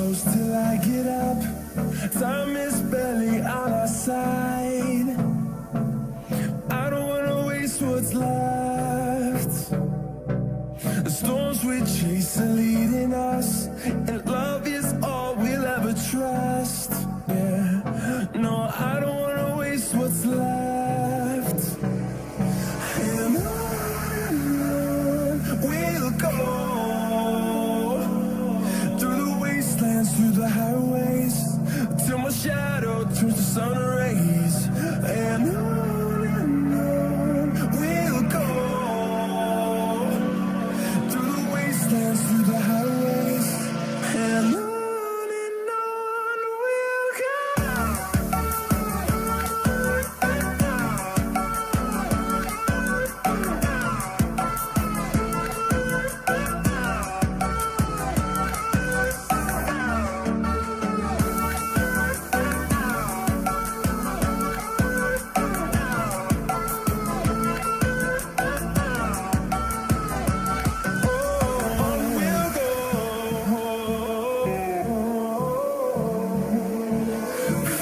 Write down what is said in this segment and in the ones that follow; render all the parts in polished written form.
close till I get up. Time is barely on our side. I don't wanna waste what's left. The storms we chase are leading us, and love is all we'll ever trust. Yeah, no, I don't wanna waste what's left. And on we'll go, through the wastelands, through the highways, till my shadow turns to sun rays. And on we'll go, through the wastelands, through the highways, and on we'll go.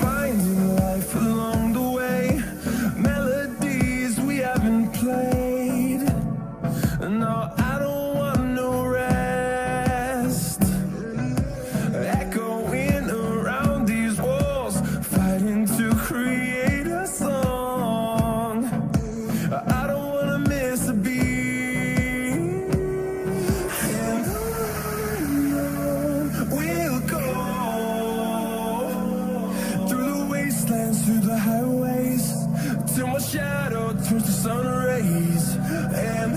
Finding life along the way, melodies we haven't played. No, I don't want no rest. Echoing around these walls, fighting to create a song. I don't wanna miss a beat. And on we'll go, through the wastelands, through the highways, till my shadow turns to sun rays. And